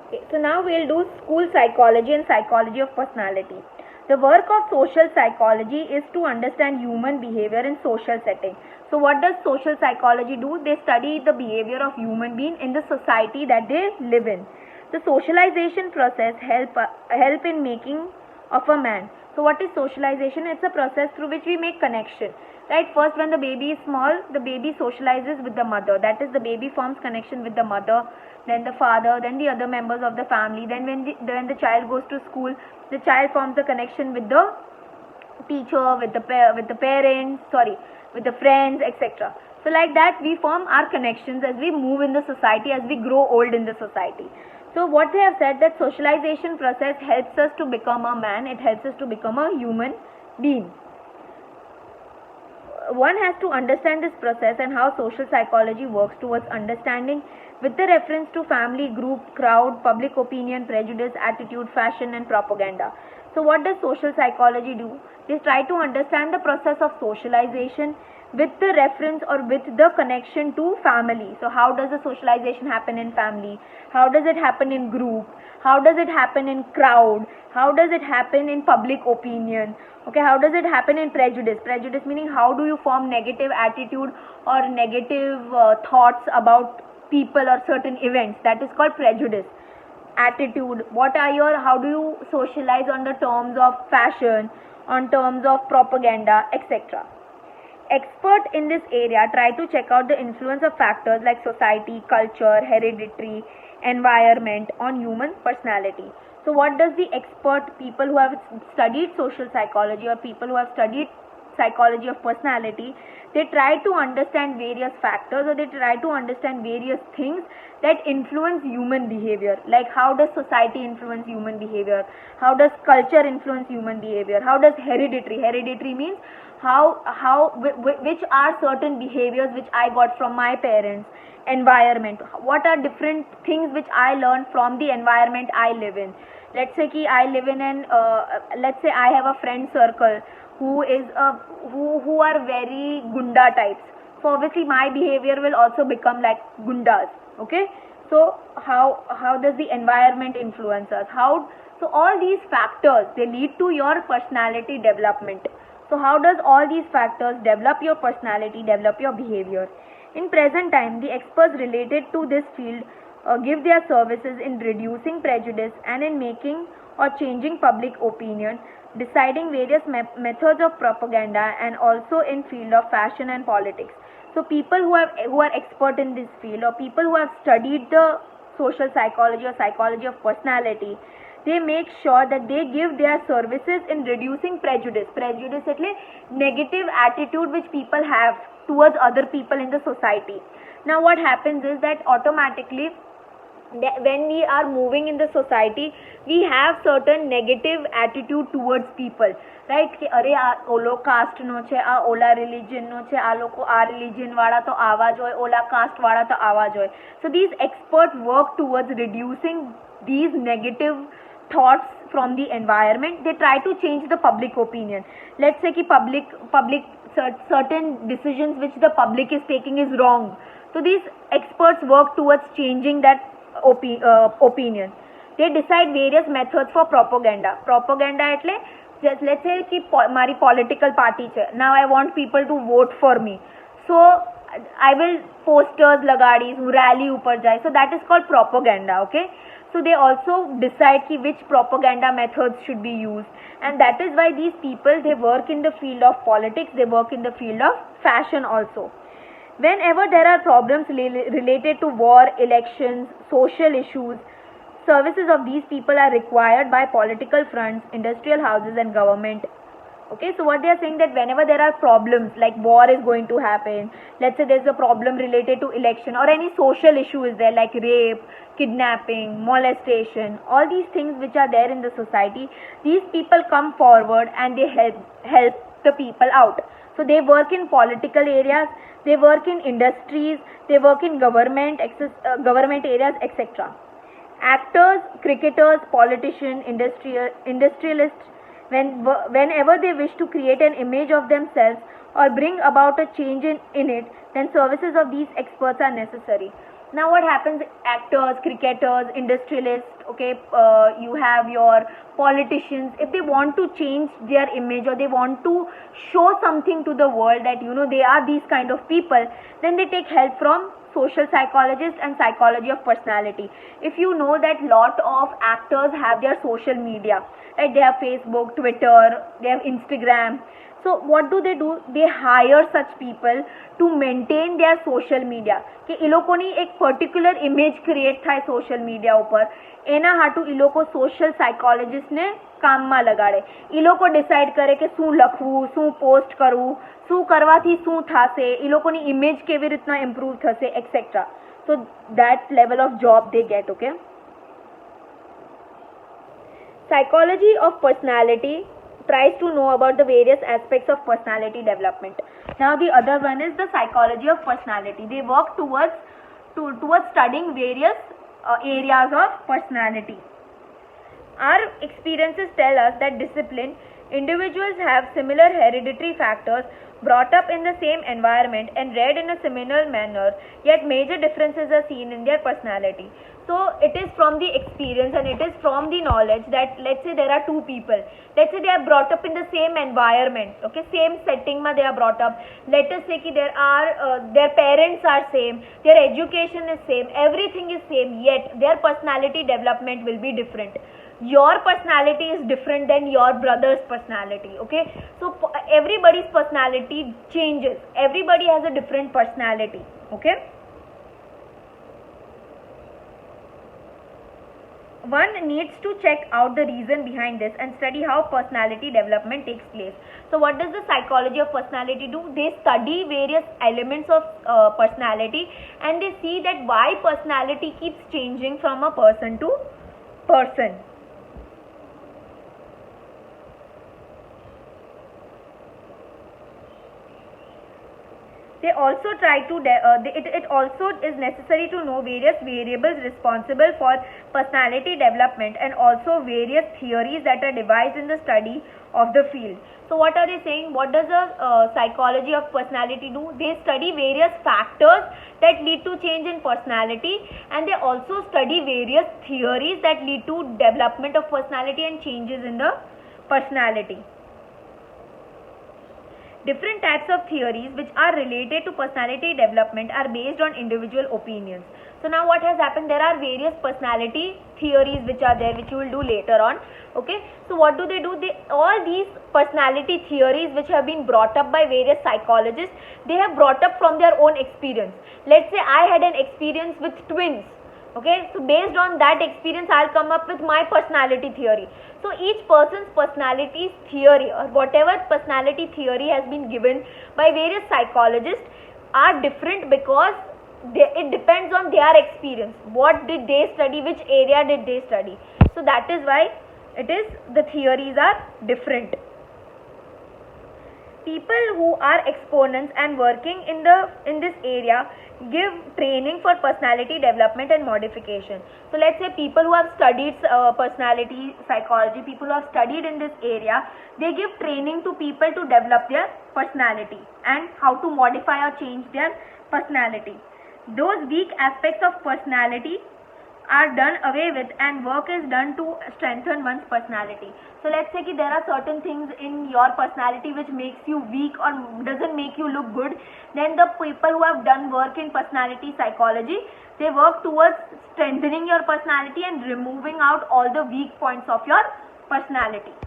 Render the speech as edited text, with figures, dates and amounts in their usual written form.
Okay, so now we'll do school psychology and psychology of personality. The work of social psychology is to understand human behavior in social setting. So what does social psychology do? They study the behavior of human being in the society that they live in. The socialization process help in making of a man. So what is socialization? It's a process through which we make connection. Right, first when the baby is small, the baby socializes with the mother. That is, the baby forms connection with the mother, then the father, then the other members of the family. Then when the child goes to school, the child forms the connection with the teacher, with the parents, with the friends, etc. So like that we form our connections as we move in the society, as we grow old in the society. So what they have said, that socialization process helps us to become a man, it helps us to become a human being. One has to understand this process and how social psychology works towards understanding with the reference to family, group, crowd, public opinion, prejudice, attitude, fashion and propaganda. So what does social psychology do? They try to understand the process of socialization with the reference or with the connection to family. So how does the socialization happen in family? How does it happen in group? How does it happen in crowd? How does it happen in public opinion? Okay, how does it happen in prejudice? Prejudice meaning how do you form negative attitude or negative thoughts about people or certain events. That is called prejudice. Attitude, how do you socialize on the terms of fashion, on terms of propaganda, etc. Experts in this area try to check out the influence of factors like society, culture, hereditary, environment on human personality. So what does the expert, people who have studied social psychology or people who have studied psychology of personality, they try to understand various factors, or they try to understand various things that influence human behavior. Like how does society influence human behavior? How does culture influence human behavior? How does hereditary means which are certain behaviors which I got from my parents. Environment, what are different things which I learned from the environment I live in. Let's say let's say I have a friend circle who are very gunda types. So obviously my behavior will also become like gundas. Okay, so how does the environment influence us? So all these factors, they lead to your personality development. So how does all these factors develop your personality, develop your behavior? In present time, the experts related to this field give their services in reducing prejudice and in making or changing public opinion, deciding various methods of propaganda, and also in field of fashion and politics. So people who are expert in this field, or people who have studied the social psychology or psychology of personality, they make sure that they give their services in reducing prejudice. Prejudice એટલે negative attitude which people have towards other people in the society. Now what happens is that automatically when we are moving in the society, we have certain negative attitude towards people, right? કે અરે આ ઓલો cast નો છે, આ ઓલા religion નો છે, આ લોકો આ રિલિજન વાળા તો આવા જ હોય, ઓલા કાસ્ટ વાળા તો આવા જ હોય. So these experts work towards reducing these negative thoughts from the environment. They try to change the public opinion. Let's say ki certain decisions which the public is taking is wrong. So these experts work towards changing that opinion. They decide various methods for propaganda. Propaganda એટલે just let's say ki mari political party છે. Now I want people to vote for me. So I will posters lagadi, rally upar jai. So that is called propaganda. Okay. So they also decide ki which propaganda methods should be used, and that is why these people, they work in the field of politics, they work in the field of fashion also. Whenever there are problems related to war, elections, social issues, services of these people are required by political fronts, industrial houses and government. Okay, so what they are saying, that whenever there are problems like war is going to happen, let's say there's a problem related to election, or any social issue is there like rape, kidnapping, molestation, all these things which are there in the society, these people come forward and they help the people out. So they work in political areas, they work in industries, they work in government areas, etc. Actors, cricketers, politicians, industrialists, whenever they wish to create an image of themselves or bring about a change in it, then services of these experts are necessary. Now what happens, actors, cricketers, industrialists, okay, you have your politicians, if they want to change their image or they want to show something to the world that they are these kind of people, then they take help from social psychologists and psychology of personality. If you know that lot of actors have their social media, like they have Facebook, Twitter, they have Instagram. So what do? They hire such people to maintain their social media કે એ લોકોની એક particular image create થાય social media ઉપર. એના હાટુ એ લોકો social સાયકોલોજીસ્ટને કામમાં લગાડે. એ લોકો ડિસાઇડ કરે કે શું લખવું, શું પોસ્ટ કરવું, શું કરવાથી શું થશે, એ લોકોની ઇમેજ કેવી રીતના ઇમ્પ્રૂવ થશે, et cetera. So that level of job they gate. Okay, psychology of personality tries to know about the various aspects of personality development. Now the other one is the psychology of personality. They work towards studying various areas of personality. Our experiences tell us that disciplined individuals have similar hereditary factors, brought up in the same environment and reared in a similar manner, yet major differences are seen in their personality. So it is from the experience and it is from the knowledge that, let's say there are two people, let's say they are brought up in the same environment, okay, same setting ma they are brought up. Let us say ki there are their parents are same, their education is same, everything is same, yet their personality development will be different. Your personality is different than your brother's personality. Okay, so everybody's personality changes, everybody has a different personality. Okay, one needs to check out the reason behind this and study how personality development takes place. So what does the psychology of personality do? They study various elements of personality and they see that why personality keeps changing from a person to person. They also try to, it also is necessary to know various variables responsible for personality development and also various theories that are devised in the study of the field. So what are they saying? What does the psychology of personality do? They study various factors that lead to change in personality and they also study various theories that lead to development of personality and changes in the personality. Different types of theories which are related to personality development are based on individual opinions. So now what has happened, there are various personality theories which are there, which you will do later on. Okay, so what do? All these personality theories which have been brought up by various psychologists, they have brought up from their own experience. Let's say I had an experience with twins. Okay, so based on that experience I'll come up with my personality theory. So each person's personality theory or whatever personality theory has been given by various psychologists are different because it depends on their experience. What did they study? Which area did they study? So that is why the theories are different. People who are exponents and working in this area give training for personality development and modification. So let's say people who have studied personality psychology, people who have studied in this area, they give training to people to develop their personality and how to modify or change their personality. Those weak aspects of personality are done away with and work is done to strengthen one's personality. So let's say there are certain things in your personality which makes you weak or doesn't make you look good, then the people who have done work in personality psychology, they work towards strengthening your personality and removing out all the weak points of your personality.